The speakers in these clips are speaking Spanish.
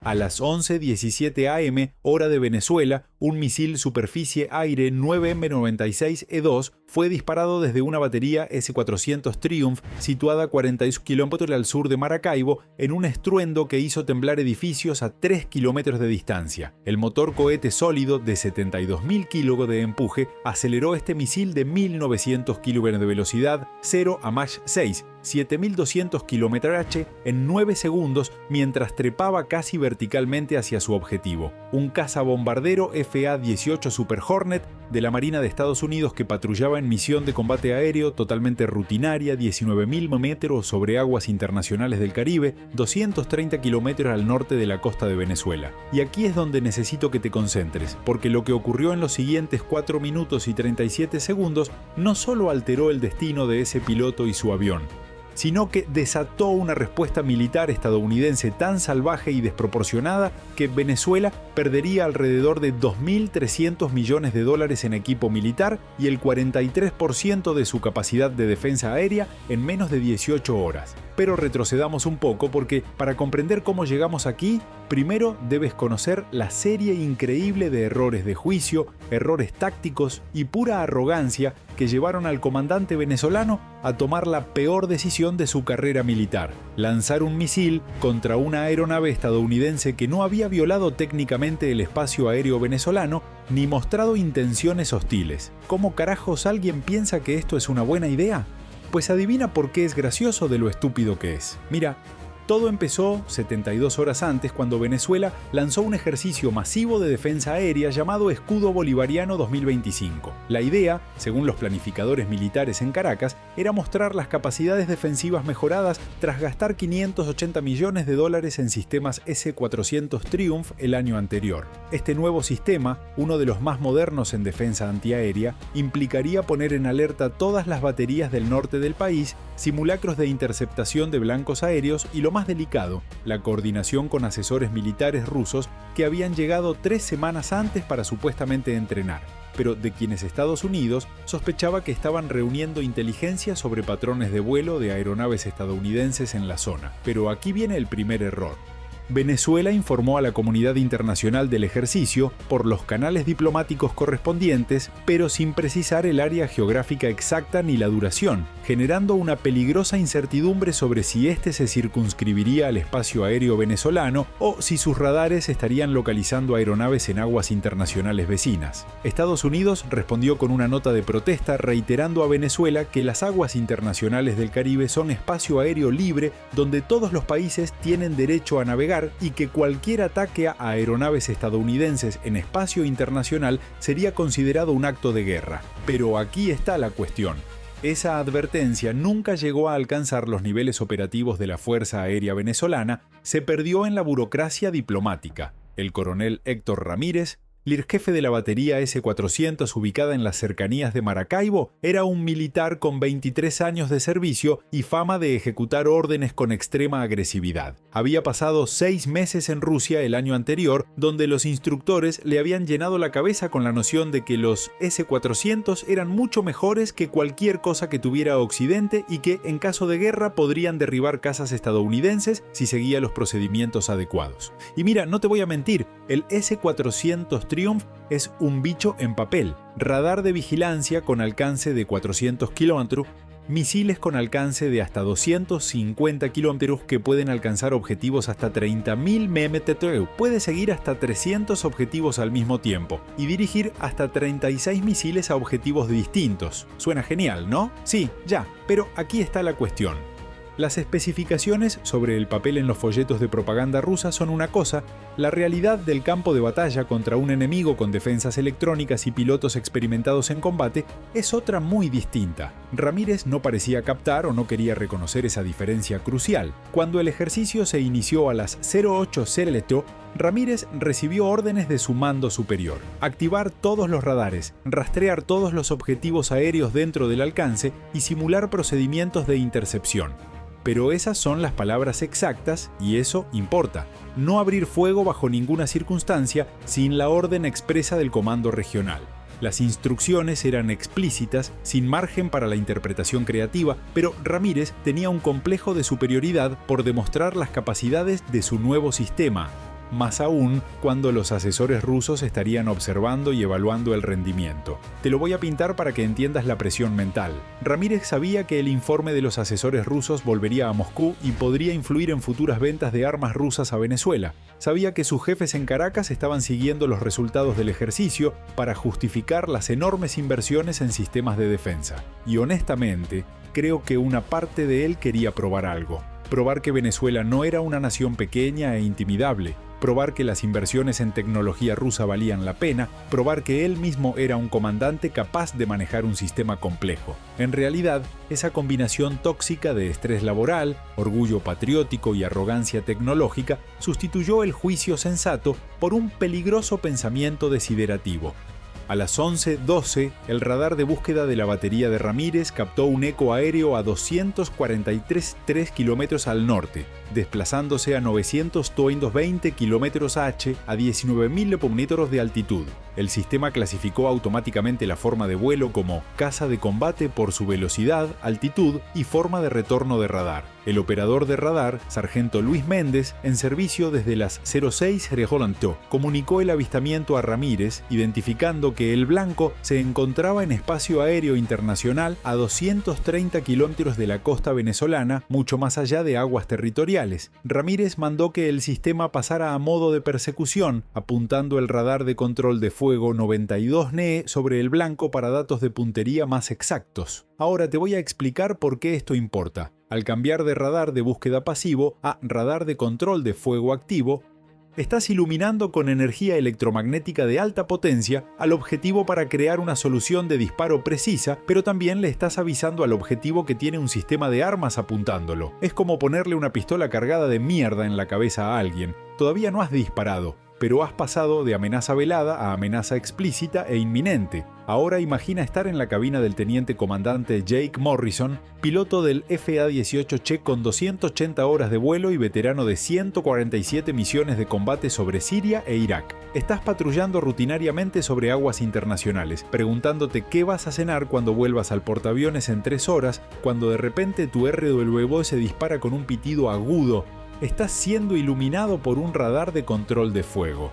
A las 11:17 am, hora de Venezuela, un misil superficie-aire 9M96E2 fue disparado desde una batería S-400 Triumph situada a 42 kilómetros al sur de Maracaibo en un estruendo que hizo temblar edificios a 3 kilómetros de distancia. El motor cohete sólido de 72.000 kilos de empuje aceleró este misil de 1.900 km de velocidad 0 a Mach 6, 7.200 km/h en 9 segundos mientras trepaba casi verticalmente hacia su objetivo. Un cazabombardero FA-18 Super Hornet de la Marina de Estados Unidos que patrullaba en misión de combate aéreo totalmente rutinaria 19.000 metros sobre aguas internacionales del Caribe, 230 kilómetros al norte de la costa de Venezuela. Y aquí es donde necesito que te concentres, porque lo que ocurrió en los siguientes 4 minutos y 37 segundos no solo alteró el destino de ese piloto y su avión, sino que desató una respuesta militar estadounidense tan salvaje y desproporcionada que Venezuela perdería alrededor de 2.300 millones de dólares en equipo militar y el 43% de su capacidad de defensa aérea en menos de 18 horas. Pero retrocedamos un poco porque para comprender cómo llegamos aquí, primero debes conocer la serie increíble de errores de juicio, errores tácticos y pura arrogancia que llevaron al comandante venezolano a tomar la peor decisión de su carrera militar: lanzar un misil contra una aeronave estadounidense que no había violado técnicamente el espacio aéreo venezolano ni mostrado intenciones hostiles. ¿Cómo carajos alguien piensa que esto es una buena idea? Pues adivina por qué es gracioso de lo estúpido que es. Mira, todo empezó 72 horas antes cuando Venezuela lanzó un ejercicio masivo de defensa aérea llamado Escudo Bolivariano 2025. La idea, según los planificadores militares en Caracas, era mostrar las capacidades defensivas mejoradas tras gastar 580 millones de dólares en sistemas S-400 Triumph el año anterior. Este nuevo sistema, uno de los más modernos en defensa antiaérea, implicaría poner en alerta todas las baterías del norte del país, simulacros de interceptación de blancos aéreos y lo más delicado, la coordinación con asesores militares rusos que habían llegado 3 semanas antes para supuestamente entrenar, pero de quienes Estados Unidos sospechaba que estaban reuniendo inteligencia sobre patrones de vuelo de aeronaves estadounidenses en la zona. Pero aquí viene el primer error. Venezuela informó a la comunidad internacional del ejercicio por los canales diplomáticos correspondientes, pero sin precisar el área geográfica exacta ni la duración, generando una peligrosa incertidumbre sobre si este se circunscribiría al espacio aéreo venezolano o si sus radares estarían localizando aeronaves en aguas internacionales vecinas. Estados Unidos respondió con una nota de protesta reiterando a Venezuela que las aguas internacionales del Caribe son espacio aéreo libre donde todos los países tienen derecho a navegar y que cualquier ataque a aeronaves estadounidenses en espacio internacional sería considerado un acto de guerra. Pero aquí está la cuestión. Esa advertencia nunca llegó a alcanzar los niveles operativos de la Fuerza Aérea Venezolana, se perdió en la burocracia diplomática. El coronel Héctor Ramírez, el jefe de la batería S-400 ubicada en las cercanías de Maracaibo, era un militar con 23 años de servicio y fama de ejecutar órdenes con extrema agresividad. Había pasado 6 meses en Rusia el año anterior, donde los instructores le habían llenado la cabeza con la noción de que los S-400 eran mucho mejores que cualquier cosa que tuviera Occidente y que, en caso de guerra, podrían derribar casas estadounidenses si seguía los procedimientos adecuados. Y mira, no te voy a mentir, el S-400 Triumph es un bicho en papel, radar de vigilancia con alcance de 400 kilómetros, misiles con alcance de hasta 250 kilómetros que pueden alcanzar objetivos hasta 30.000 mm, puede seguir hasta 300 objetivos al mismo tiempo y dirigir hasta 36 misiles a objetivos distintos. Suena genial, ¿no? Sí, ya, pero aquí está la cuestión. Las especificaciones sobre el papel en los folletos de propaganda rusa son una cosa, la realidad del campo de batalla contra un enemigo con defensas electrónicas y pilotos experimentados en combate es otra muy distinta. Ramírez no parecía captar o no quería reconocer esa diferencia crucial. Cuando el ejercicio se inició a las 08 Celeto, Ramírez recibió órdenes de su mando superior: activar todos los radares, rastrear todos los objetivos aéreos dentro del alcance y simular procedimientos de intercepción. Pero esas son las palabras exactas y eso importa. No abrir fuego bajo ninguna circunstancia sin la orden expresa del comando regional. Las instrucciones eran explícitas, sin margen para la interpretación creativa, pero Ramírez tenía un complejo de superioridad por demostrar las capacidades de su nuevo sistema. más aún cuando los asesores rusos estarían observando y evaluando el rendimiento. Te lo voy a pintar para que entiendas la presión mental. Ramírez sabía que el informe de los asesores rusos volvería a Moscú y podría influir en futuras ventas de armas rusas a Venezuela. Sabía que sus jefes en Caracas estaban siguiendo los resultados del ejercicio para justificar las enormes inversiones en sistemas de defensa. Y honestamente, creo que una parte de él quería probar algo. Probar que Venezuela no era una nación pequeña e intimidable, probar que las inversiones en tecnología rusa valían la pena, probar que él mismo era un comandante capaz de manejar un sistema complejo. En realidad, esa combinación tóxica de estrés laboral, orgullo patriótico y arrogancia tecnológica sustituyó el juicio sensato por un peligroso pensamiento desiderativo. A las 11:12, el radar de búsqueda de la batería de Ramírez captó un eco aéreo a 243,3 kilómetros al norte, desplazándose a 920 kilómetros h a 19.000 metros de altitud. El sistema clasificó automáticamente la forma de vuelo como caza de combate por su velocidad, altitud y forma de retorno de radar. El operador de radar, sargento Luis Méndez, en servicio desde las 06 Rejolanto, comunicó el avistamiento a Ramírez, identificando que el blanco se encontraba en espacio aéreo internacional a 230 kilómetros de la costa venezolana, mucho más allá de aguas territoriales. Ramírez mandó que el sistema pasara a modo de persecución, apuntando el radar de control de fuego 92 NE sobre el blanco para datos de puntería más exactos. Ahora te voy a explicar por qué esto importa. Al cambiar de radar de búsqueda pasivo a radar de control de fuego activo, estás iluminando con energía electromagnética de alta potencia al objetivo para crear una solución de disparo precisa, pero también le estás avisando al objetivo que tiene un sistema de armas apuntándolo. Es como ponerle una pistola cargada de mierda en la cabeza a alguien. Todavía no has disparado, pero has pasado de amenaza velada a amenaza explícita e inminente. Ahora imagina estar en la cabina del teniente comandante Jake Morrison, piloto del FA-18 Che con 280 horas de vuelo y veterano de 147 misiones de combate sobre Siria e Irak. Estás patrullando rutinariamente sobre aguas internacionales, preguntándote qué vas a cenar cuando vuelvas al portaaviones en 3 horas, cuando de repente tu RWB se dispara con un pitido agudo. Estás siendo iluminado por un radar de control de fuego.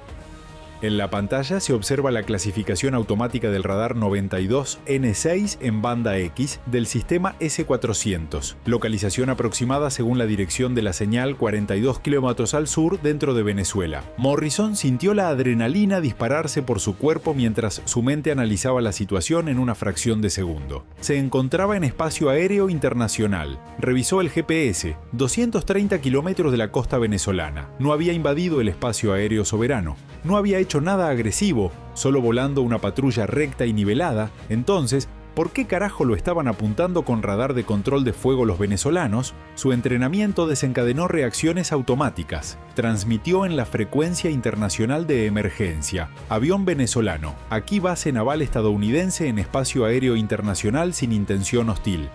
En la pantalla se observa la clasificación automática del radar 92N6 en banda X del sistema S400, localización aproximada según la dirección de la señal 42 kilómetros al sur dentro de Venezuela. Morrison sintió la adrenalina dispararse por su cuerpo mientras su mente analizaba la situación en una fracción de segundo. Se encontraba en espacio aéreo internacional. Revisó el GPS, 230 kilómetros de la costa venezolana. No había invadido el espacio aéreo soberano. No había hecho nada agresivo, solo volando una patrulla recta y nivelada. Entonces, ¿por qué carajo lo estaban apuntando con radar de control de fuego los venezolanos? Su entrenamiento desencadenó reacciones automáticas. Transmitió en la frecuencia internacional de emergencia. Avión venezolano. Aquí base naval estadounidense en espacio aéreo internacional sin intención hostil.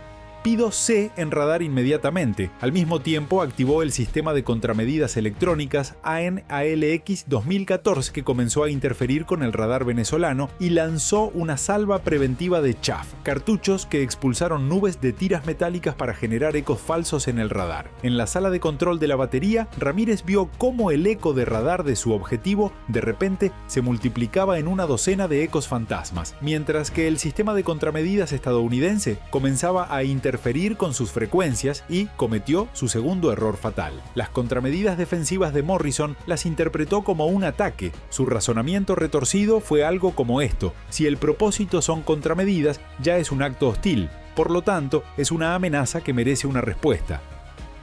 Pido C en radar inmediatamente. Al mismo tiempo activó el sistema de contramedidas electrónicas AN-ALX 2014 que comenzó a interferir con el radar venezolano y lanzó una salva preventiva de chaff, cartuchos que expulsaron nubes de tiras metálicas para generar ecos falsos en el radar. En la sala de control de la batería, Ramírez vio cómo el eco de radar de su objetivo de repente se multiplicaba en una docena de ecos fantasmas, mientras que el sistema de contramedidas estadounidense comenzaba a interferir con sus frecuencias y cometió su segundo error fatal. Las contramedidas defensivas de Morrison las interpretó como un ataque. Su razonamiento retorcido fue algo como esto: si el propósito son contramedidas, ya es un acto hostil. Por lo tanto, es una amenaza que merece una respuesta.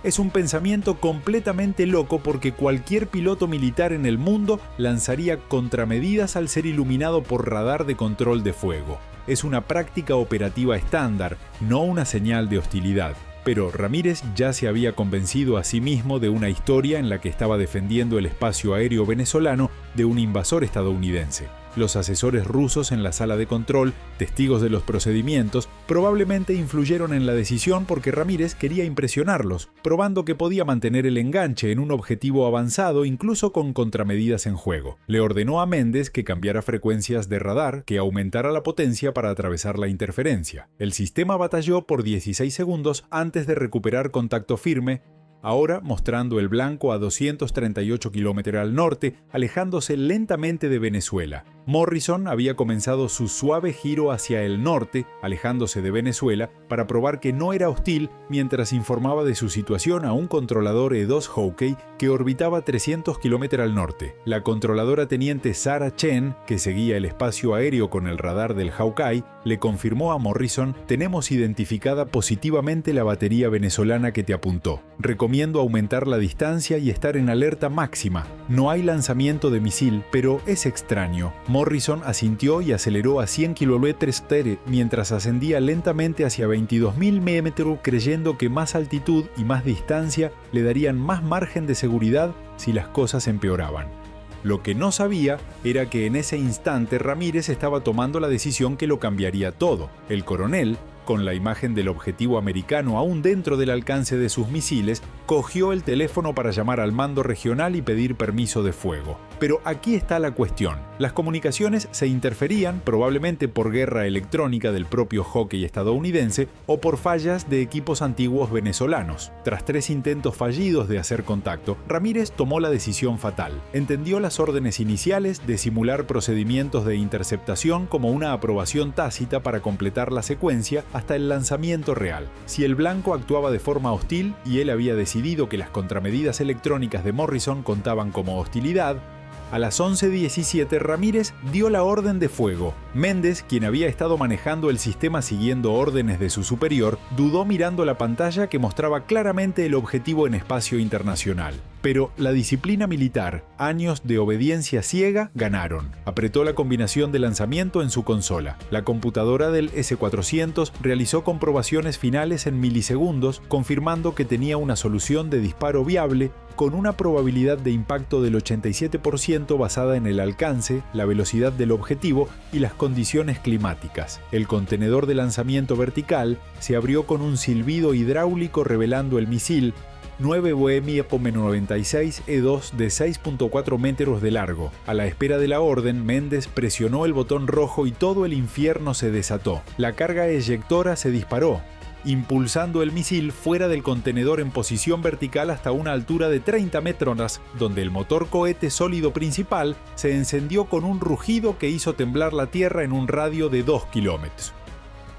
Es un pensamiento completamente loco porque cualquier piloto militar en el mundo lanzaría contramedidas al ser iluminado por radar de control de fuego. Es una práctica operativa estándar, no una señal de hostilidad. Pero Ramírez ya se había convencido a sí mismo de una historia en la que estaba defendiendo el espacio aéreo venezolano de un invasor estadounidense. Los asesores rusos en la sala de control, testigos de los procedimientos, probablemente influyeron en la decisión porque Ramírez quería impresionarlos, probando que podía mantener el enganche en un objetivo avanzado incluso con contramedidas en juego. Le ordenó a Méndez que cambiara frecuencias de radar, que aumentara la potencia para atravesar la interferencia. El sistema batalló por 16 segundos antes de recuperar contacto firme ahora mostrando el blanco a 238 km al norte, alejándose lentamente de Venezuela. Morrison había comenzado su suave giro hacia el norte, alejándose de Venezuela, para probar que no era hostil, mientras informaba de su situación a un controlador E-2 Hawkeye que orbitaba 300 km al norte. La controladora teniente Sarah Chen, que seguía el espacio aéreo con el radar del Hawkeye, le confirmó a Morrison: tenemos identificada positivamente la batería venezolana que te apuntó. Recomiendo aumentar la distancia y estar en alerta máxima. No hay lanzamiento de misil, pero es extraño. Morrison asintió y aceleró a 100 km/h mientras ascendía lentamente hacia 22.000 metros, creyendo que más altitud y más distancia le darían más margen de seguridad si las cosas empeoraban. Lo que no sabía era que en ese instante Ramírez estaba tomando la decisión que lo cambiaría todo. El coronel, con la imagen del objetivo americano aún dentro del alcance de sus misiles, cogió el teléfono para llamar al mando regional y pedir permiso de fuego. Pero aquí está la cuestión. Las comunicaciones se interferían, probablemente por guerra electrónica del propio Hawkeye estadounidense o por fallas de equipos antiguos venezolanos. Tras 3 intentos fallidos de hacer contacto, Ramírez tomó la decisión fatal. Entendió las órdenes iniciales de simular procedimientos de interceptación como una aprobación tácita para completar la secuencia hasta el lanzamiento real. Si el blanco actuaba de forma hostil y él había decidido que las contramedidas electrónicas de Morrison contaban como hostilidad, a las 11:17 Ramírez dio la orden de fuego. Méndez, quien había estado manejando el sistema siguiendo órdenes de su superior, dudó mirando la pantalla que mostraba claramente el objetivo en espacio internacional. Pero la disciplina militar, años de obediencia ciega, ganaron. Apretó la combinación de lanzamiento en su consola. La computadora del S-400 realizó comprobaciones finales en milisegundos, confirmando que tenía una solución de disparo viable, con una probabilidad de impacto del 87% basada en el alcance, la velocidad del objetivo y las condiciones climáticas. El contenedor de lanzamiento vertical se abrió con un silbido hidráulico revelando el misil 9 Bohemia POM-96 E-2 de 6.4 metros de largo. A la espera de la orden, Méndez presionó el botón rojo y todo el infierno se desató. La carga eyectora se disparó, impulsando el misil fuera del contenedor en posición vertical hasta una altura de 30 metros, donde el motor cohete sólido principal se encendió con un rugido que hizo temblar la Tierra en un radio de 2 kilómetros.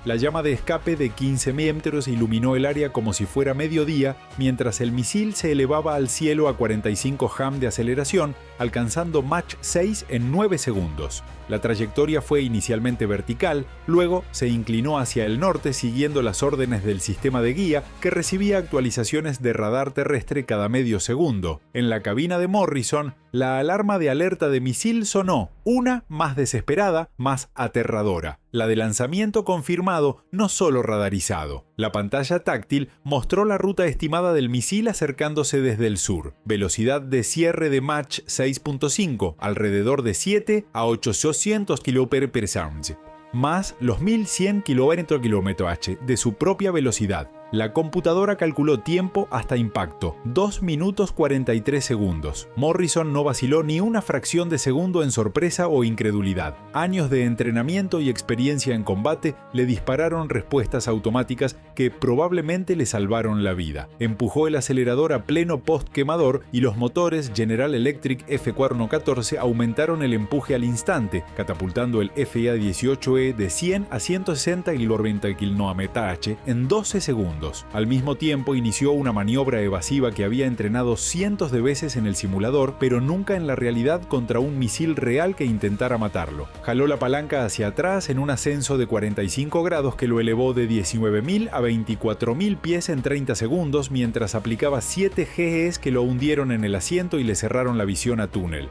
La llama de escape de 15 metros iluminó el área como si fuera mediodía, mientras el misil se elevaba al cielo a 45 ham de aceleración, alcanzando Mach 6 en 9 segundos. La trayectoria fue inicialmente vertical, luego se inclinó hacia el norte siguiendo las órdenes del sistema de guía, que recibía actualizaciones de radar terrestre cada medio segundo. En la cabina de Morrison, la alarma de alerta de misil sonó, una más desesperada, más aterradora. La de lanzamiento confirmado, no solo radarizado. La pantalla táctil mostró la ruta estimada del misil acercándose desde el sur. Velocidad de cierre de Mach 6.5, alrededor de 7 a 800 km/s, más los 1100 km/h de su propia velocidad. La computadora calculó tiempo hasta impacto, 2 minutos 43 segundos. Morrison no vaciló ni una fracción de segundo en sorpresa o incredulidad. Años de entrenamiento y experiencia en combate le dispararon respuestas automáticas que probablemente le salvaron la vida. Empujó el acelerador a pleno post-quemador y los motores General Electric F-14 aumentaron el empuje al instante, catapultando el FA-18E de 100 a 160 km/h en 12 segundos. Al mismo tiempo inició una maniobra evasiva que había entrenado cientos de veces en el simulador, pero nunca en la realidad contra un misil real que intentara matarlo. Jaló la palanca hacia atrás en un ascenso de 45 grados que lo elevó de 19.000 a 24.000 pies en 30 segundos, mientras aplicaba 7 GEs que lo hundieron en el asiento y le cerraron la visión a túnel.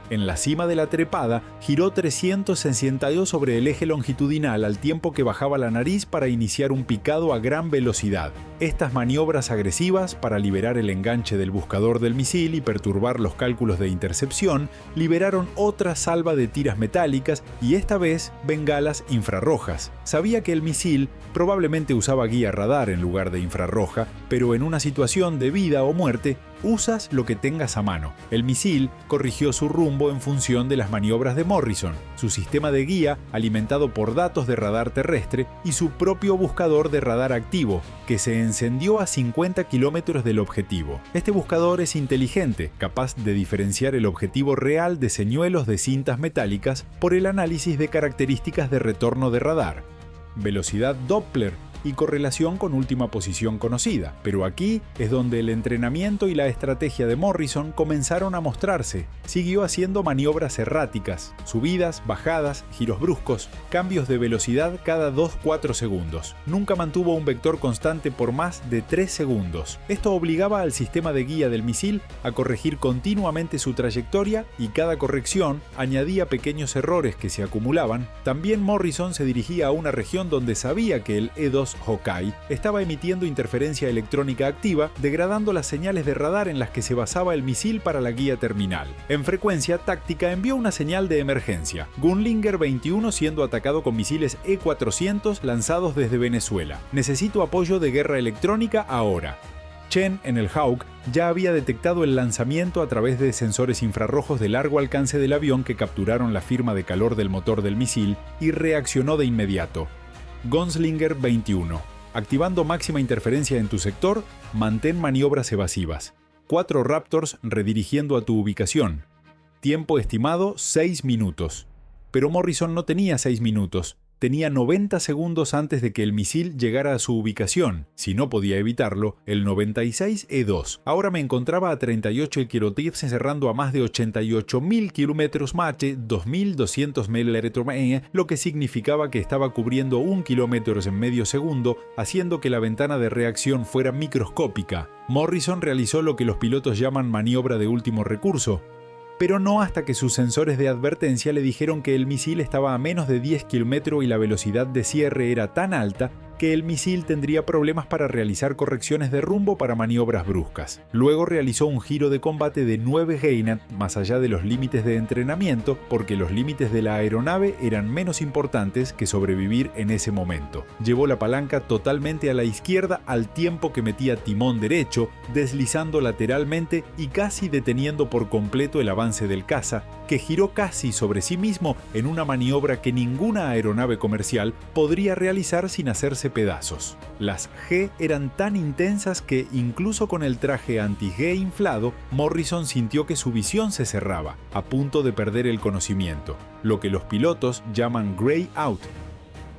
En la cima de la trepada, giró 362 sobre el eje longitudinal al tiempo que bajaba la nariz para iniciar un picado a gran velocidad. Estas maniobras agresivas, para liberar el enganche del buscador del misil y perturbar los cálculos de intercepción, liberaron otra salva de tiras metálicas y esta vez bengalas infrarrojas. Sabía que el misil probablemente usaba guía radar en lugar de infrarroja, pero en una situación de vida o muerte, usas lo que tengas a mano. El misil corrigió su rumbo en función de las maniobras de Morrison, su sistema de guía alimentado por datos de radar terrestre y su propio buscador de radar activo, que se encendió a 50 kilómetros del objetivo. Este buscador es inteligente, capaz de diferenciar el objetivo real de señuelos de cintas metálicas por el análisis de características de retorno de radar, velocidad Doppler y correlación con última posición conocida. Pero aquí es donde el entrenamiento y la estrategia de Morrison comenzaron a mostrarse. Siguió haciendo maniobras erráticas, subidas, bajadas, giros bruscos, cambios de velocidad cada 2-4 segundos. Nunca mantuvo un vector constante por más de 3 segundos. Esto obligaba al sistema de guía del misil a corregir continuamente su trayectoria y cada corrección añadía pequeños errores que se acumulaban. También Morrison se dirigía a una región donde sabía que el E-2 Hawkeye estaba emitiendo interferencia electrónica activa, degradando las señales de radar en las que se basaba el misil para la guía terminal. En frecuencia táctica envió una señal de emergencia. Gunlinger 21 siendo atacado con misiles E-400 lanzados desde Venezuela. Necesito apoyo de guerra electrónica ahora. Chen, en el Hawk, ya había detectado el lanzamiento a través de sensores infrarrojos de largo alcance del avión que capturaron la firma de calor del motor del misil y reaccionó de inmediato. Gunslinger 21. Activando máxima interferencia en tu sector, mantén maniobras evasivas. 4 Raptors redirigiendo a tu ubicación. Tiempo estimado 6 minutos. Pero Morrison no tenía 6 minutos. Tenía 90 segundos antes de que el misil llegara a su ubicación. Si no podía evitarlo, el 96 E-2. Ahora me encontraba a 38 kilómetros cerrando a más de 88.000 kilómetros Mach, 2.200 ml, lo que significaba que estaba cubriendo 1 kilómetro en medio segundo, haciendo que la ventana de reacción fuera microscópica. Morrison realizó lo que los pilotos llaman maniobra de último recurso, pero no hasta que sus sensores de advertencia le dijeron que el misil estaba a menos de 10 km y la velocidad de cierre era tan alta que el misil tendría problemas para realizar correcciones de rumbo para maniobras bruscas. Luego realizó un giro de combate de 9 Geinat más allá de los límites de entrenamiento, porque los límites de la aeronave eran menos importantes que sobrevivir en ese momento. Llevó la palanca totalmente a la izquierda al tiempo que metía timón derecho, deslizando lateralmente y casi deteniendo por completo el avance del caza, que giró casi sobre sí mismo en una maniobra que ninguna aeronave comercial podría realizar sin hacerse pedazos. Las G eran tan intensas que, incluso con el traje anti-G inflado, Morrison sintió que su visión se cerraba, a punto de perder el conocimiento, lo que los pilotos llaman gray out.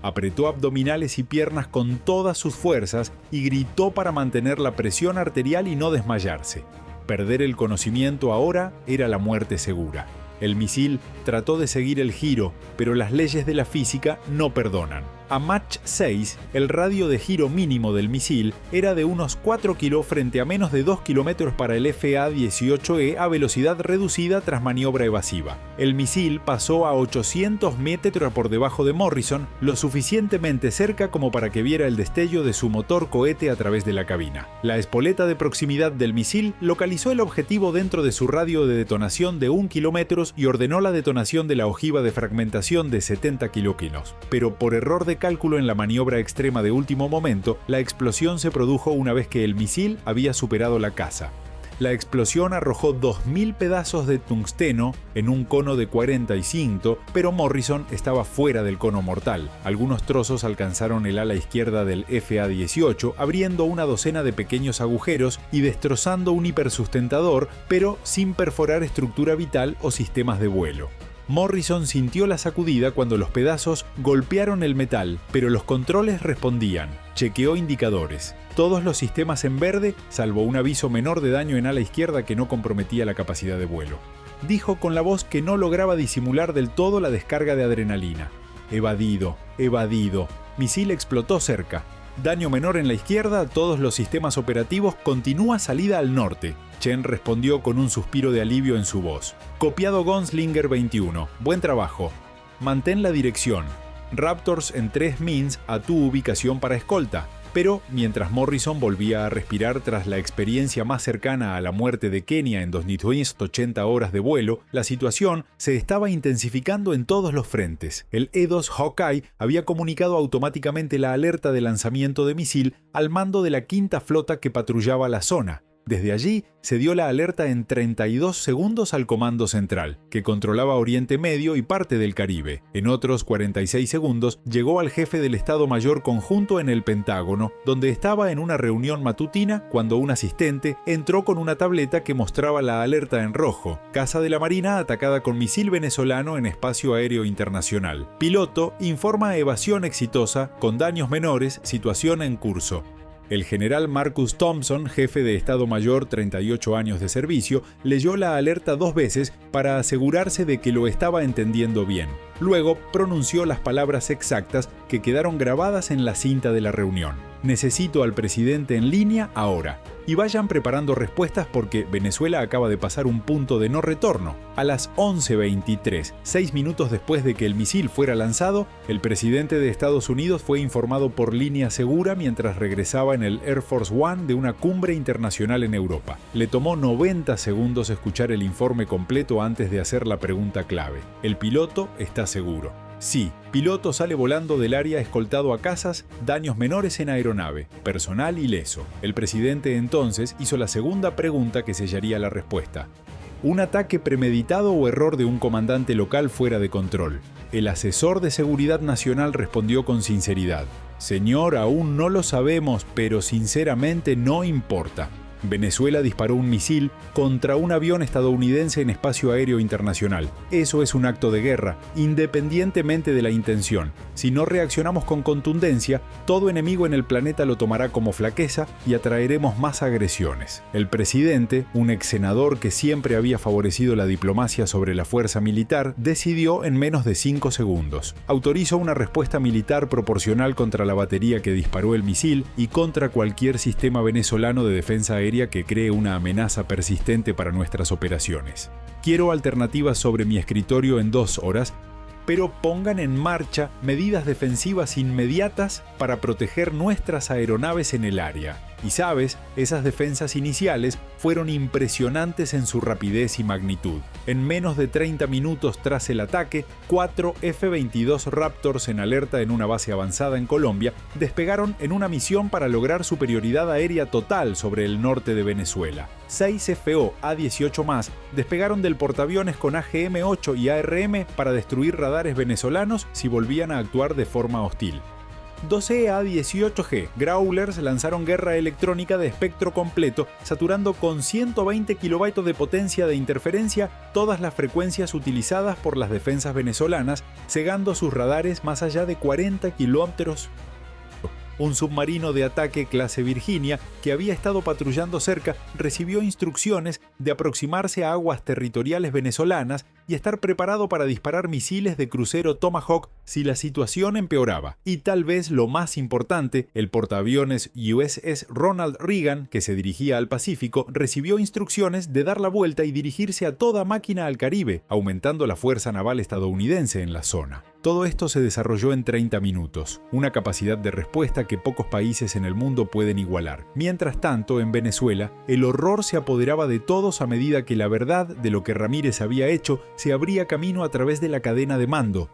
Apretó abdominales y piernas con todas sus fuerzas y gritó para mantener la presión arterial y no desmayarse. Perder el conocimiento ahora era la muerte segura. El misil trató de seguir el giro, pero las leyes de la física no perdonan. A Mach 6, el radio de giro mínimo del misil era de unos 4 km frente a menos de 2 km para el FA-18E a velocidad reducida tras maniobra evasiva. El misil pasó a 800 metros por debajo de Morrison, lo suficientemente cerca como para que viera el destello de su motor cohete a través de la cabina. La espoleta de proximidad del misil localizó el objetivo dentro de su radio de detonación de 1 km y ordenó la detonación de la ojiva de fragmentación de 70 kg. Pero por error de cálculo en la maniobra extrema de último momento, la explosión se produjo una vez que el misil había superado la casa. La explosión arrojó 2.000 pedazos de tungsteno en un cono de 45, pero Morrison estaba fuera del cono mortal. Algunos trozos alcanzaron el ala izquierda del FA-18, abriendo una docena de pequeños agujeros y destrozando un hipersustentador, pero sin perforar estructura vital o sistemas de vuelo. Morrison sintió la sacudida cuando los pedazos golpearon el metal, pero los controles respondían. Chequeó indicadores. Todos los sistemas en verde, salvo un aviso menor de daño en ala izquierda que no comprometía la capacidad de vuelo. Dijo con la voz que no lograba disimular del todo la descarga de adrenalina. Evadido, evadido. Misil explotó cerca. Daño menor en la izquierda, todos los sistemas operativos, continúa salida al norte. Chen respondió con un suspiro de alivio en su voz. Copiado Gunslinger 21. Buen trabajo. Mantén la dirección. Raptors en 3 mins a tu ubicación para escolta. Pero, mientras Morrison volvía a respirar tras la experiencia más cercana a la muerte de Kenia en 280 horas de vuelo, la situación se estaba intensificando en todos los frentes. El E-2 Hawkeye había comunicado automáticamente la alerta de lanzamiento de misil al mando de la quinta flota que patrullaba la zona. Desde allí, se dio la alerta en 32 segundos al Comando Central, que controlaba Oriente Medio y parte del Caribe. En otros 46 segundos, llegó al jefe del Estado Mayor Conjunto en el Pentágono, donde estaba en una reunión matutina cuando un asistente entró con una tableta que mostraba la alerta en rojo: Casa de la Marina atacada con misil venezolano en espacio aéreo internacional. Piloto informa evasión exitosa, con daños menores, situación en curso. El general Marcus Thompson, jefe de Estado Mayor, 38 años de servicio, leyó la alerta 2 veces para asegurarse de que lo estaba entendiendo bien. Luego pronunció las palabras exactas que quedaron grabadas en la cinta de la reunión: necesito al presidente en línea ahora. Y vayan preparando respuestas porque Venezuela acaba de pasar un punto de no retorno. A las 11:23, 6 minutos después de que el misil fuera lanzado, el presidente de Estados Unidos fue informado por línea segura mientras regresaba en el Air Force One de una cumbre internacional en Europa. Le tomó 90 segundos escuchar el informe completo antes de hacer la pregunta clave: ¿el piloto está seguro? Sí, piloto sale volando del área escoltado a casas, daños menores en aeronave, personal ileso. El presidente entonces hizo la segunda pregunta que sellaría la respuesta: ¿un ataque premeditado o error de un comandante local fuera de control? El asesor de Seguridad Nacional respondió con sinceridad: señor, aún no lo sabemos, pero sinceramente no importa. Venezuela disparó un misil contra un avión estadounidense en espacio aéreo internacional. Eso es un acto de guerra, independientemente de la intención. Si no reaccionamos con contundencia, todo enemigo en el planeta lo tomará como flaqueza y atraeremos más agresiones. El presidente, un ex senador que siempre había favorecido la diplomacia sobre la fuerza militar, decidió en menos de 5 segundos. Autorizó una respuesta militar proporcional contra la batería que disparó el misil y contra cualquier sistema venezolano de defensa aérea que cree una amenaza persistente para nuestras operaciones. Quiero alternativas sobre mi escritorio en 2 horas, pero pongan en marcha medidas defensivas inmediatas para proteger nuestras aeronaves en el área. Y sabes, esas defensas iniciales fueron impresionantes en su rapidez y magnitud. En menos de 30 minutos tras el ataque, 4 F-22 Raptors en alerta en una base avanzada en Colombia despegaron en una misión para lograr superioridad aérea total sobre el norte de Venezuela. 6 FO A-18 más despegaron del portaaviones con AGM-8 y ARM para destruir radares venezolanos si volvían a actuar de forma hostil. 12 A-18G Growlers lanzaron guerra electrónica de espectro completo, saturando con 120 kilovatios de potencia de interferencia todas las frecuencias utilizadas por las defensas venezolanas, cegando sus radares más allá de 40 kilómetros. Un submarino de ataque clase Virginia, que había estado patrullando cerca, recibió instrucciones de aproximarse a aguas territoriales venezolanas y estar preparado para disparar misiles de crucero Tomahawk si la situación empeoraba. Y tal vez lo más importante, el portaaviones USS Ronald Reagan, que se dirigía al Pacífico, recibió instrucciones de dar la vuelta y dirigirse a toda máquina al Caribe, aumentando la fuerza naval estadounidense en la zona. Todo esto se desarrolló en 30 minutos, una capacidad de respuesta que pocos países en el mundo pueden igualar. Mientras tanto, en Venezuela, el horror se apoderaba de todos a medida que la verdad de lo que Ramírez había hecho se abría camino a través de la cadena de mando.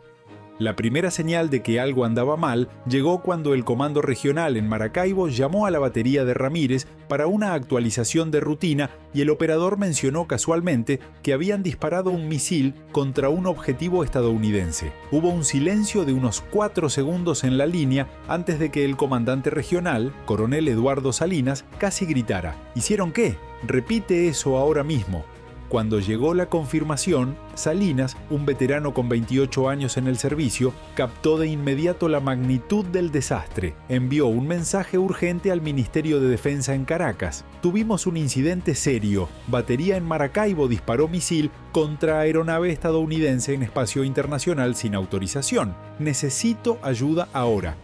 La primera señal de que algo andaba mal llegó cuando el comando regional en Maracaibo llamó a la batería de Ramírez para una actualización de rutina y el operador mencionó casualmente que habían disparado un misil contra un objetivo estadounidense. Hubo un silencio de unos 4 segundos en la línea antes de que el comandante regional, coronel Eduardo Salinas, casi gritara: ¿hicieron qué? Repite eso ahora mismo. Cuando llegó la confirmación, Salinas, un veterano con 28 años en el servicio, captó de inmediato la magnitud del desastre. Envió un mensaje urgente al Ministerio de Defensa en Caracas. Tuvimos un incidente serio. Batería en Maracaibo disparó misil contra aeronave estadounidense en espacio internacional sin autorización. Necesito ayuda ahora.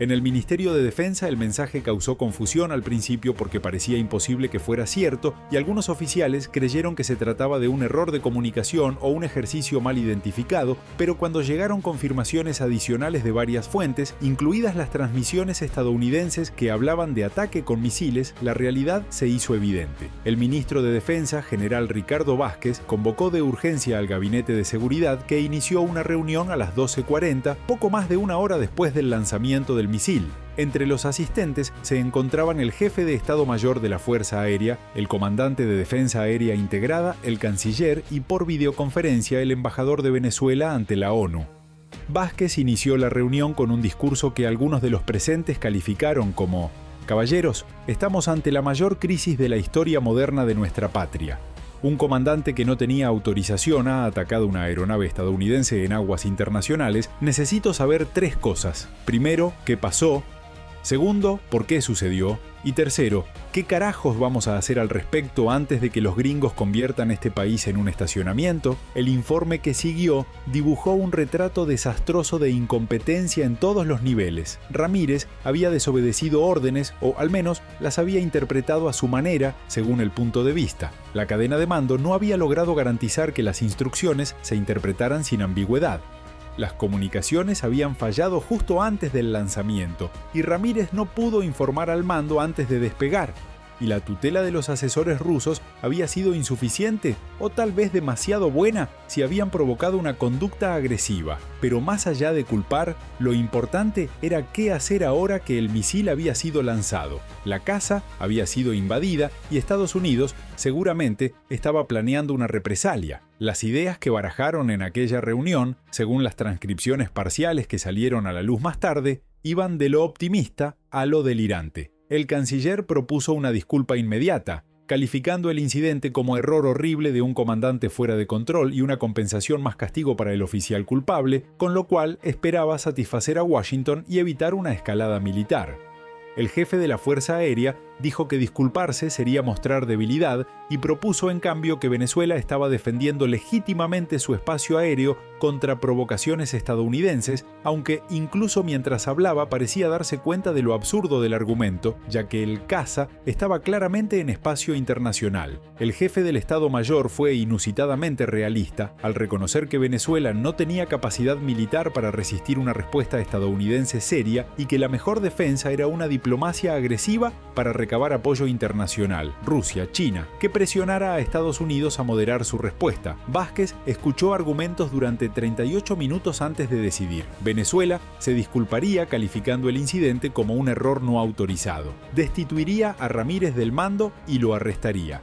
En el Ministerio de Defensa el mensaje causó confusión al principio porque parecía imposible que fuera cierto y algunos oficiales creyeron que se trataba de un error de comunicación o un ejercicio mal identificado, pero cuando llegaron confirmaciones adicionales de varias fuentes, incluidas las transmisiones estadounidenses que hablaban de ataque con misiles, la realidad se hizo evidente. El ministro de Defensa, general Ricardo Vázquez, convocó de urgencia al Gabinete de Seguridad que inició una reunión a las 12:40, poco más de una hora después del lanzamiento del misil. Entre los asistentes se encontraban el jefe de Estado Mayor de la Fuerza Aérea, el comandante de Defensa Aérea Integrada, el canciller y por videoconferencia el embajador de Venezuela ante la ONU. Vázquez inició la reunión con un discurso que algunos de los presentes calificaron como: «Caballeros, estamos ante la mayor crisis de la historia moderna de nuestra patria. Un comandante que no tenía autorización ha atacado una aeronave estadounidense en aguas internacionales. Necesito saber 3 cosas. Primero, ¿qué pasó? Segundo, ¿por qué sucedió? Y tercero, ¿qué carajos vamos a hacer al respecto antes de que los gringos conviertan este país en un estacionamiento?». El informe que siguió dibujó un retrato desastroso de incompetencia en todos los niveles. Ramírez había desobedecido órdenes, o al menos las había interpretado a su manera, según el punto de vista. La cadena de mando no había logrado garantizar que las instrucciones se interpretaran sin ambigüedad. Las comunicaciones habían fallado justo antes del lanzamiento y Ramírez no pudo informar al mando antes de despegar. Y la tutela de los asesores rusos había sido insuficiente o tal vez demasiado buena si habían provocado una conducta agresiva. Pero más allá de culpar, lo importante era qué hacer ahora que el misil había sido lanzado. La casa había sido invadida y Estados Unidos seguramente estaba planeando una represalia. Las ideas que barajaron en aquella reunión, según las transcripciones parciales que salieron a la luz más tarde, iban de lo optimista a lo delirante. El canciller propuso una disculpa inmediata, calificando el incidente como error horrible de un comandante fuera de control y una compensación más castigo para el oficial culpable, con lo cual esperaba satisfacer a Washington y evitar una escalada militar. El jefe de la Fuerza Aérea dijo que disculparse sería mostrar debilidad y propuso en cambio que Venezuela estaba defendiendo legítimamente su espacio aéreo contra provocaciones estadounidenses, aunque incluso mientras hablaba parecía darse cuenta de lo absurdo del argumento, ya que el caza estaba claramente en espacio internacional. El jefe del Estado Mayor fue inusitadamente realista al reconocer que Venezuela no tenía capacidad militar para resistir una respuesta estadounidense seria y que la mejor defensa era una diplomacia agresiva para recabar apoyo internacional, Rusia, China, que presionara a Estados Unidos a moderar su respuesta. Vázquez escuchó argumentos durante 38 minutos antes de decidir. Venezuela se disculparía calificando el incidente como un error no autorizado. Destituiría a Ramírez del mando y lo arrestaría.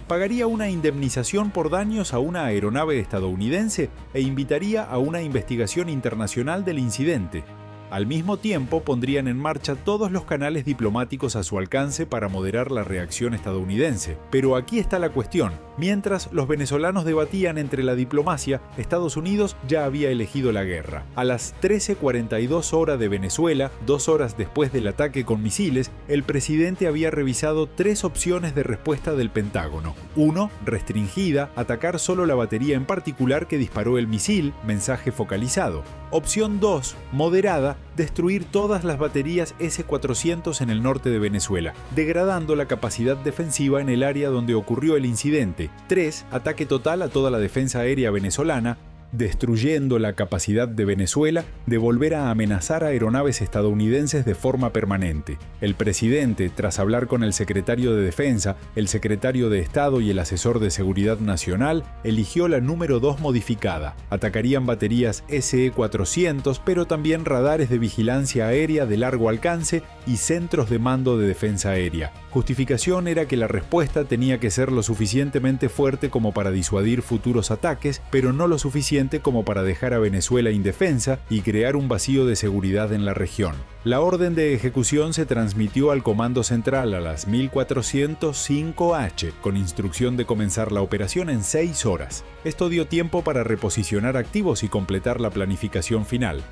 Pagaría una indemnización por daños a una aeronave estadounidense e invitaría a una investigación internacional del incidente. Al mismo tiempo, pondrían en marcha todos los canales diplomáticos a su alcance para moderar la reacción estadounidense. Pero aquí está la cuestión. Mientras los venezolanos debatían entre la diplomacia, Estados Unidos ya había elegido la guerra. A las 13:42 horas de Venezuela, 2 horas después del ataque con misiles, el presidente había revisado 3 opciones de respuesta del Pentágono. 1. Restringida, atacar solo la batería en particular que disparó el misil, mensaje focalizado. Opción 2. Moderada, destruir todas las baterías S-400 en el norte de Venezuela, degradando la capacidad defensiva en el área donde ocurrió el incidente. 3. Ataque total a toda la defensa aérea venezolana, destruyendo la capacidad de Venezuela de volver a amenazar a aeronaves estadounidenses de forma permanente. El presidente, tras hablar con el secretario de Defensa, el secretario de Estado y el asesor de Seguridad Nacional, eligió la número 2 modificada. Atacarían baterías SE-400, pero también radares de vigilancia aérea de largo alcance y centros de mando de defensa aérea. Justificación era que la respuesta tenía que ser lo suficientemente fuerte como para disuadir futuros ataques, pero no lo suficiente como para dejar a Venezuela indefensa y crear un vacío de seguridad en la región. La orden de ejecución se transmitió al Comando Central a las 1405 h, con instrucción de comenzar la operación en 6 horas. Esto dio tiempo para reposicionar activos y completar la planificación final.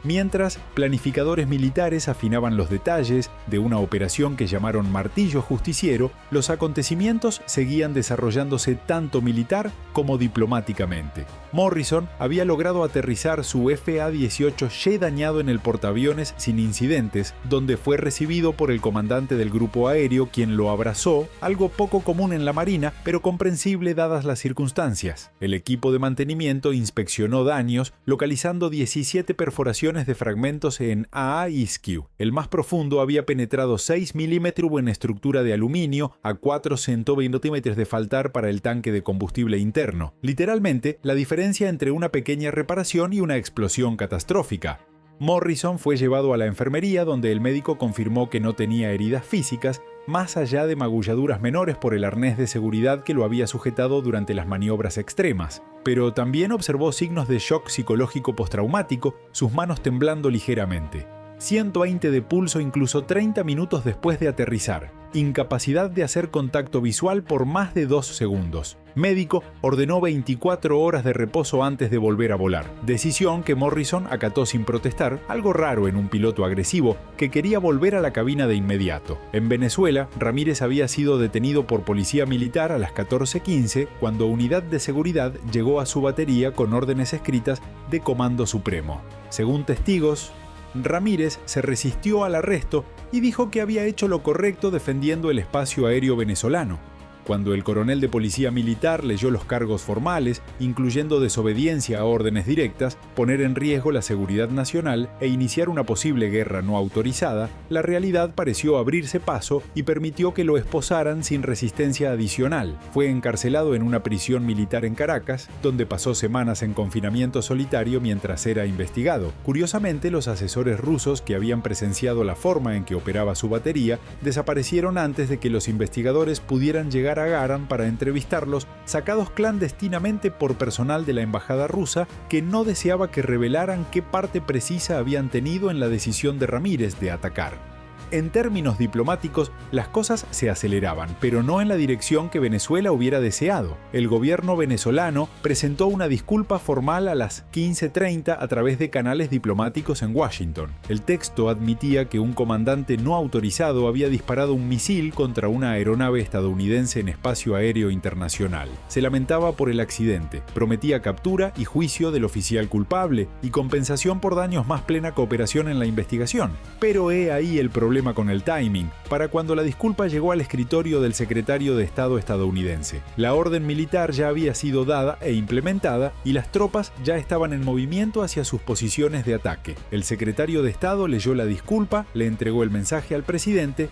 Mientras, planificadores militares afinaban los detalles de una operación que llamaron Martillo Justiciero, los acontecimientos seguían desarrollándose tanto militar como diplomáticamente. Morrison había logrado aterrizar su FA-18Y dañado en el portaaviones sin incidentes, donde fue recibido por el comandante del grupo aéreo, quien lo abrazó, algo poco común en la Marina, pero comprensible dadas las circunstancias. El equipo de mantenimiento inspeccionó daños, localizando 17 perforaciones de fragmentos en AA Isquiu. El más profundo había penetrado 6 milímetros en estructura de aluminio a 4 centímetros de faltar para el tanque de combustible interno. Literalmente, la diferencia entre una pequeña reparación y una explosión catastrófica. Morrison fue llevado a la enfermería, donde el médico confirmó que no tenía heridas físicas, más allá de magulladuras menores por el arnés de seguridad que lo había sujetado durante las maniobras extremas. Pero también observó signos de shock psicológico postraumático, sus manos temblando ligeramente. 120 de pulso incluso 30 minutos después de aterrizar. Incapacidad de hacer contacto visual por más de 2 segundos. Médico ordenó 24 horas de reposo antes de volver a volar. Decisión que Morrison acató sin protestar, algo raro en un piloto agresivo que quería volver a la cabina de inmediato. En Venezuela, Ramírez había sido detenido por policía militar a las 14:15 cuando unidad de seguridad llegó a su batería con órdenes escritas de Comando Supremo. Según testigos, Ramírez se resistió al arresto y dijo que había hecho lo correcto defendiendo el espacio aéreo venezolano. Cuando el coronel de policía militar leyó los cargos formales, incluyendo desobediencia a órdenes directas, poner en riesgo la seguridad nacional e iniciar una posible guerra no autorizada, la realidad pareció abrirse paso y permitió que lo esposaran sin resistencia adicional. Fue encarcelado en una prisión militar en Caracas, donde pasó semanas en confinamiento solitario mientras era investigado. Curiosamente, los asesores rusos que habían presenciado la forma en que operaba su batería desaparecieron antes de que los investigadores pudieran llegar a Garan para entrevistarlos, sacados clandestinamente por personal de la embajada rusa que no deseaba que revelaran qué parte precisa habían tenido en la decisión de Ramírez de atacar. En términos diplomáticos, las cosas se aceleraban, pero no en la dirección que Venezuela hubiera deseado. El gobierno venezolano presentó una disculpa formal a las 15:30 a través de canales diplomáticos en Washington. El texto admitía que un comandante no autorizado había disparado un misil contra una aeronave estadounidense en espacio aéreo internacional. Se lamentaba por el accidente, prometía captura y juicio del oficial culpable y compensación por daños más plena cooperación en la investigación. Pero he ahí el problema con el timing, para cuando la disculpa llegó al escritorio del secretario de Estado estadounidense. La orden militar ya había sido dada e implementada y las tropas ya estaban en movimiento hacia sus posiciones de ataque. El secretario de Estado leyó la disculpa, le entregó el mensaje al presidente,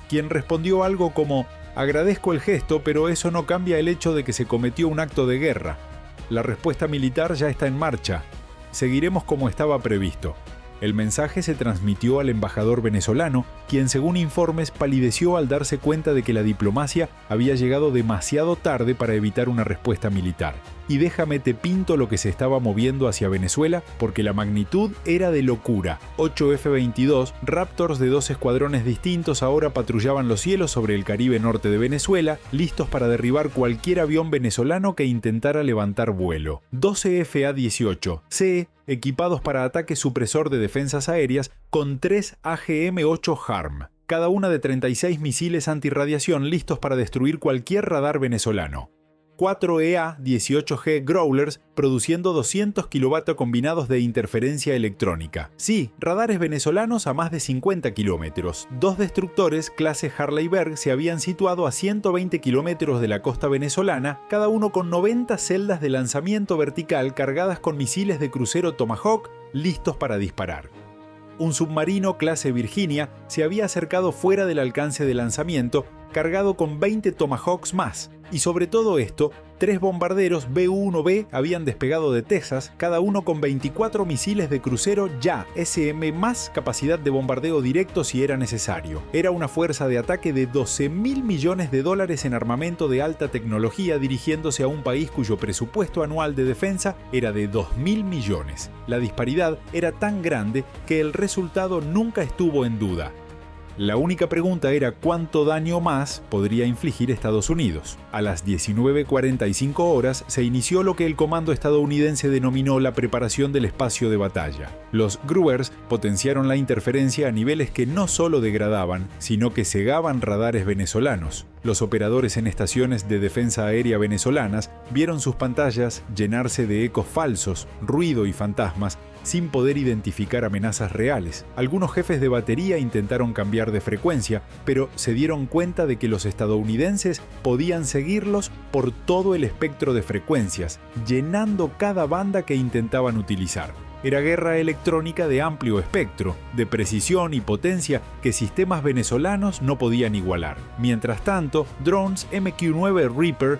quien respondió algo como: "Agradezco el gesto, pero eso no cambia el hecho de que se cometió un acto de guerra. La respuesta militar ya está en marcha. Seguiremos como estaba previsto". El mensaje se transmitió al embajador venezolano, quien según informes palideció al darse cuenta de que la diplomacia había llegado demasiado tarde para evitar una respuesta militar. Y déjame te pinto lo que se estaba moviendo hacia Venezuela, porque la magnitud era de locura. 8 F-22 Raptors de 2 escuadrones distintos ahora patrullaban los cielos sobre el Caribe norte de Venezuela, listos para derribar cualquier avión venezolano que intentara levantar vuelo. 12 FA-18C equipados para ataque supresor de defensas aéreas con 3 AGM-8 HARM, cada una de 36 misiles antirradiación listos para destruir cualquier radar venezolano. 4 EA-18G Growlers produciendo 200 kW combinados de interferencia electrónica. Sí, radares venezolanos a más de 50 kilómetros. 2 destructores clase Harley Berg se habían situado a 120 kilómetros de la costa venezolana, cada uno con 90 celdas de lanzamiento vertical cargadas con misiles de crucero Tomahawk listos para disparar. Un submarino clase Virginia se había acercado fuera del alcance de lanzamiento, cargado con 20 Tomahawks más. Y sobre todo esto, 3 bombarderos B-1B habían despegado de Texas, cada uno con 24 misiles de crucero ya SM más capacidad de bombardeo directo si era necesario. Era una fuerza de ataque de $12.000 millones en armamento de alta tecnología dirigiéndose a un país cuyo presupuesto anual de defensa era de 2.000 millones. La disparidad era tan grande que el resultado nunca estuvo en duda. La única pregunta era cuánto daño más podría infligir Estados Unidos. A las 19:45 horas se inició lo que el comando estadounidense denominó la preparación del espacio de batalla. Los Gruers potenciaron la interferencia a niveles que no solo degradaban, sino que cegaban radares venezolanos. Los operadores en estaciones de defensa aérea venezolanas vieron sus pantallas llenarse de ecos falsos, ruido y fantasmas, sin poder identificar amenazas reales. Algunos jefes de batería intentaron cambiar de frecuencia, pero se dieron cuenta de que los estadounidenses podían seguirlos por todo el espectro de frecuencias, llenando cada banda que intentaban utilizar. Era guerra electrónica de amplio espectro, de precisión y potencia que sistemas venezolanos no podían igualar. Mientras tanto, drones MQ-9 Reaper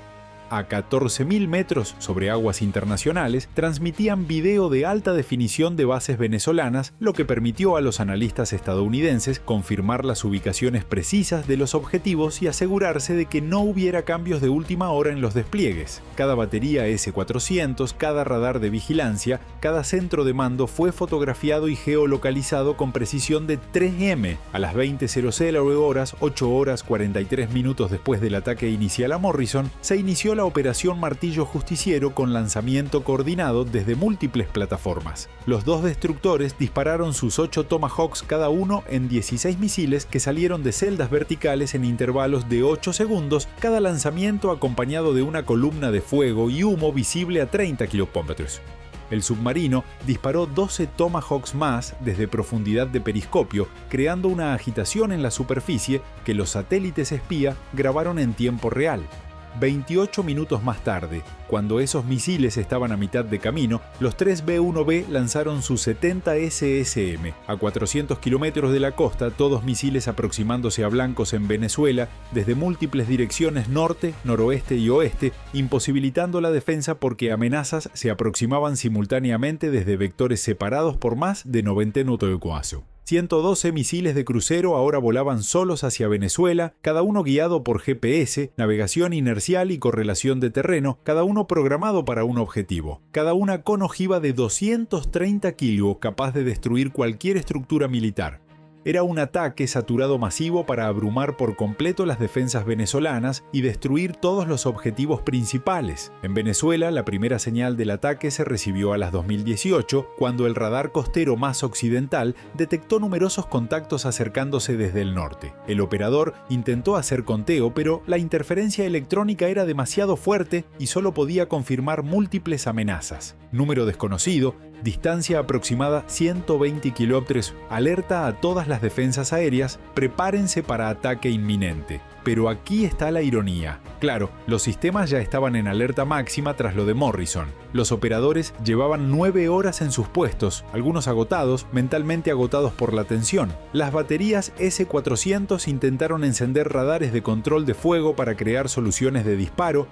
a 14.000 metros sobre aguas internacionales, transmitían video de alta definición de bases venezolanas, lo que permitió a los analistas estadounidenses confirmar las ubicaciones precisas de los objetivos y asegurarse de que no hubiera cambios de última hora en los despliegues. Cada batería S-400, cada radar de vigilancia, cada centro de mando fue fotografiado y geolocalizado con precisión de 3M. A las 20:00 horas, 8 horas 43 minutos después del ataque inicial a Morrison, se inició la operación Martillo Justiciero con lanzamiento coordinado desde múltiples plataformas. Los dos destructores dispararon sus 8 Tomahawks cada uno en 16 misiles que salieron de celdas verticales en intervalos de 8 segundos, cada lanzamiento acompañado de una columna de fuego y humo visible a 30 kilómetros. El submarino disparó 12 Tomahawks más desde profundidad de periscopio, creando una agitación en la superficie que los satélites espía grabaron en tiempo real. 28 minutos más tarde, cuando esos misiles estaban a mitad de camino, los 3 B-1B lanzaron sus 70 SSM. A 400 kilómetros de la costa, todos misiles aproximándose a blancos en Venezuela desde múltiples direcciones norte, noroeste y oeste, imposibilitando la defensa porque amenazas se aproximaban simultáneamente desde vectores separados por más de 90 noticias. 112 misiles de crucero ahora volaban solos hacia Venezuela, cada uno guiado por GPS, navegación inercial y correlación de terreno, cada uno programado para un objetivo. Cada una con ojiva de 230 kilos capaz de destruir cualquier estructura militar. Era un ataque saturado masivo para abrumar por completo las defensas venezolanas y destruir todos los objetivos principales. En Venezuela, la primera señal del ataque se recibió a las 2018, cuando el radar costero más occidental detectó numerosos contactos acercándose desde el norte. El operador intentó hacer conteo, pero la interferencia electrónica era demasiado fuerte y solo podía confirmar múltiples amenazas. Número desconocido, distancia aproximada 120 kilómetros, alerta a todas las defensas aéreas, prepárense para ataque inminente. Pero aquí está la ironía. Claro, los sistemas ya estaban en alerta máxima tras lo de Morrison. Los operadores llevaban 9 horas en sus puestos, algunos agotados, mentalmente agotados por la tensión. Las baterías S-400 intentaron encender radares de control de fuego para crear soluciones de disparo,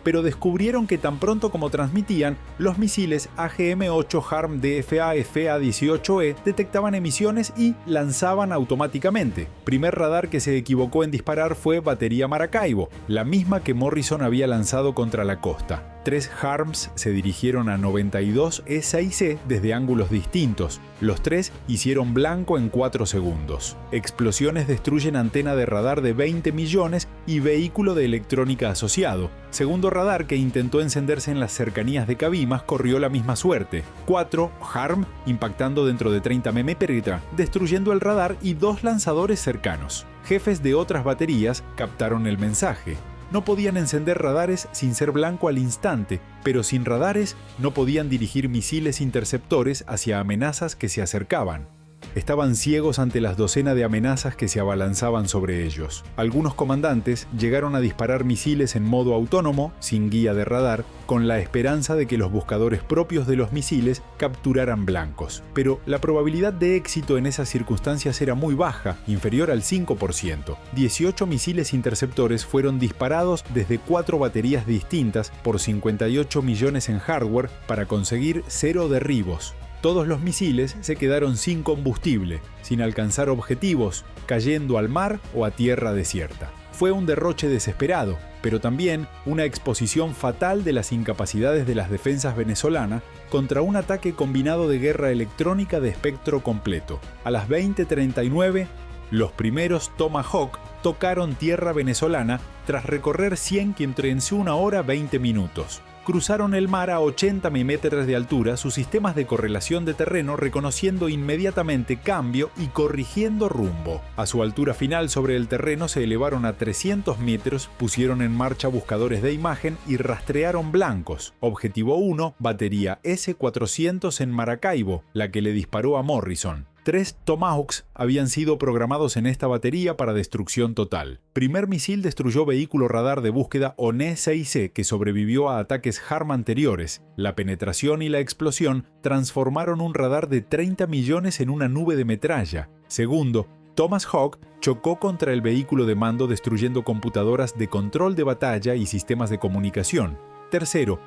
pero descubrieron que tan pronto como transmitían, los misiles AGM-8 HARM DFA-FA-18E detectaban emisiones y lanzaban automáticamente. Primer radar que se equivocó en disparar fue batería Maracaibo, la misma que Morrison había lanzado contra la costa. 3 HARMs se dirigieron a 92 E6C desde ángulos distintos. Los 3 hicieron blanco en 4 segundos. Explosiones destruyen antena de radar de 20 millones y vehículo de electrónica asociado. Segundo radar que intentó encenderse en las cercanías de Cabimas corrió la misma suerte. 4 HARM impactando dentro de 30 mm, destruyendo el radar y 2 lanzadores cercanos. Jefes de otras baterías captaron el mensaje. No podían encender radares sin ser blanco al instante, pero sin radares no podían dirigir misiles interceptores hacia amenazas que se acercaban. Estaban ciegos ante las docenas de amenazas que se abalanzaban sobre ellos. Algunos comandantes llegaron a disparar misiles en modo autónomo, sin guía de radar, con la esperanza de que los buscadores propios de los misiles capturaran blancos. Pero la probabilidad de éxito en esas circunstancias era muy baja, inferior al 5%. 18 misiles interceptores fueron disparados desde 4 baterías distintas por 58 millones en hardware para conseguir 0 derribos. Todos los misiles se quedaron sin combustible, sin alcanzar objetivos, cayendo al mar o a tierra desierta. Fue un derroche desesperado, pero también una exposición fatal de las incapacidades de las defensas venezolanas contra un ataque combinado de guerra electrónica de espectro completo. A las 20:39, los primeros Tomahawk tocaron tierra venezolana tras recorrer 100 km en 1 hora 20 minutos. Cruzaron el mar a 80 metros de altura sus sistemas de correlación de terreno reconociendo inmediatamente cambio y corrigiendo rumbo. A su altura final sobre el terreno se elevaron a 300 metros, pusieron en marcha buscadores de imagen y rastrearon blancos. Objetivo 1, batería S-400 en Maracaibo, la que le disparó a Morrison. 3 Tomahawks habían sido programados en esta batería para destrucción total. Primer misil destruyó vehículo radar de búsqueda ONE-6C que sobrevivió a ataques HARM anteriores. La penetración y la explosión transformaron un radar de 30 millones en una nube de metralla. Segundo, Thomas Hawk chocó contra el vehículo de mando destruyendo computadoras de control de batalla y sistemas de comunicación. Tercero,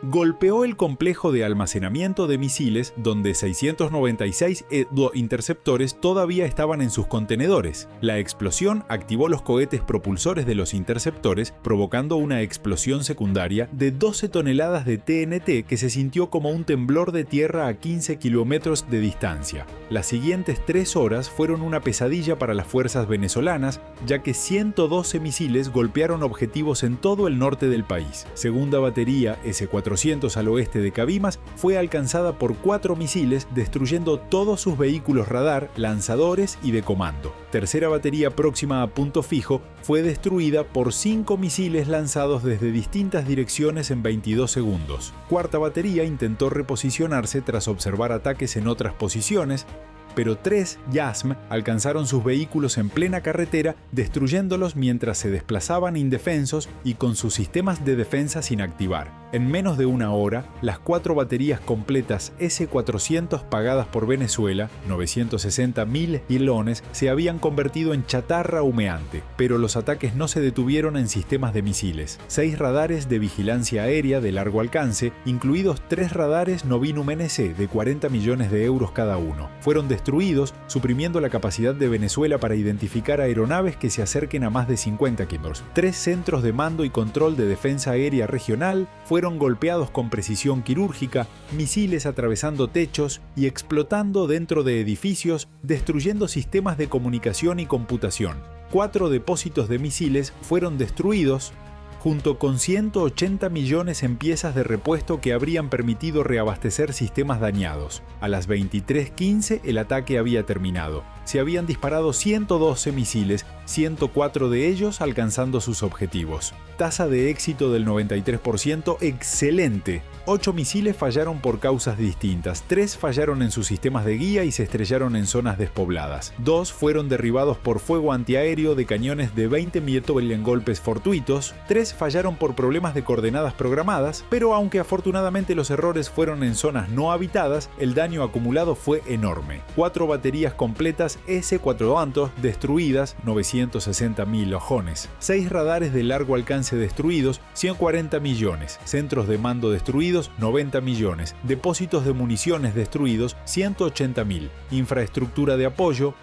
golpeó el complejo de almacenamiento de misiles donde 696 interceptores todavía estaban en sus contenedores. La explosión activó los cohetes propulsores de los interceptores, provocando una explosión secundaria de 12 toneladas de TNT que se sintió como un temblor de tierra a 15 kilómetros de distancia. Las siguientes 3 horas fueron una pesadilla para las fuerzas venezolanas, ya que 112 misiles golpearon objetivos en todo el norte del país. Segunda batería S-400 al oeste de Cabimas fue alcanzada por 4 misiles, destruyendo todos sus vehículos radar, lanzadores y de comando. Tercera batería próxima a punto fijo fue destruida por 5 misiles lanzados desde distintas direcciones en 22 segundos. Cuarta batería intentó reposicionarse tras observar ataques en otras posiciones, pero 3 YASM alcanzaron sus vehículos en plena carretera, destruyéndolos mientras se desplazaban indefensos y con sus sistemas de defensa sin activar. En menos de una hora, las 4 baterías completas S-400 pagadas por Venezuela, 960.000 hilones, se habían convertido en chatarra humeante, pero los ataques no se detuvieron en sistemas de misiles. 6 radares de vigilancia aérea de largo alcance, incluidos 3 radares Novinum NC de 40 millones de euros cada uno, fueron destruidos, suprimiendo la capacidad de Venezuela para identificar aeronaves que se acerquen a más de 50 kilómetros. 3 centros de mando y control de defensa aérea regional fueron golpeados con precisión quirúrgica, misiles atravesando techos y explotando dentro de edificios, destruyendo sistemas de comunicación y computación. 4 depósitos de misiles fueron destruidos, junto con 180 millones en piezas de repuesto que habrían permitido reabastecer sistemas dañados. A las 23:15 el ataque había terminado. Se habían disparado 112 misiles, 104 de ellos alcanzando sus objetivos. Tasa de éxito del 93%, excelente. 8 misiles fallaron por causas distintas, 3 fallaron en sus sistemas de guía y se estrellaron en zonas despobladas. 2 fueron derribados por fuego antiaéreo de cañones de 20 milímetros en golpes fortuitos, 3 fallaron por problemas de coordenadas programadas, pero aunque afortunadamente los errores fueron en zonas no habitadas, el daño acumulado fue enorme. 4 baterías completas S-400 destruidas, 960.000 ojones. 6 radares de largo alcance destruidos, 140 millones. Centros de mando destruidos, 90 millones. Depósitos de municiones destruidos, 180.000. Infraestructura de apoyo,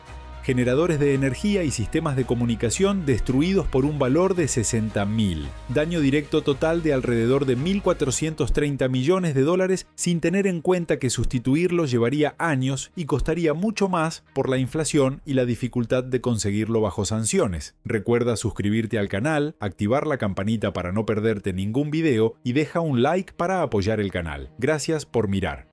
generadores de energía y sistemas de comunicación destruidos por un valor de 60.000. Daño directo total de alrededor de 1.430 millones de dólares, sin tener en cuenta que sustituirlo llevaría años y costaría mucho más por la inflación y la dificultad de conseguirlo bajo sanciones. Recuerda suscribirte al canal, activar la campanita para no perderte ningún video y deja un like para apoyar el canal. Gracias por mirar.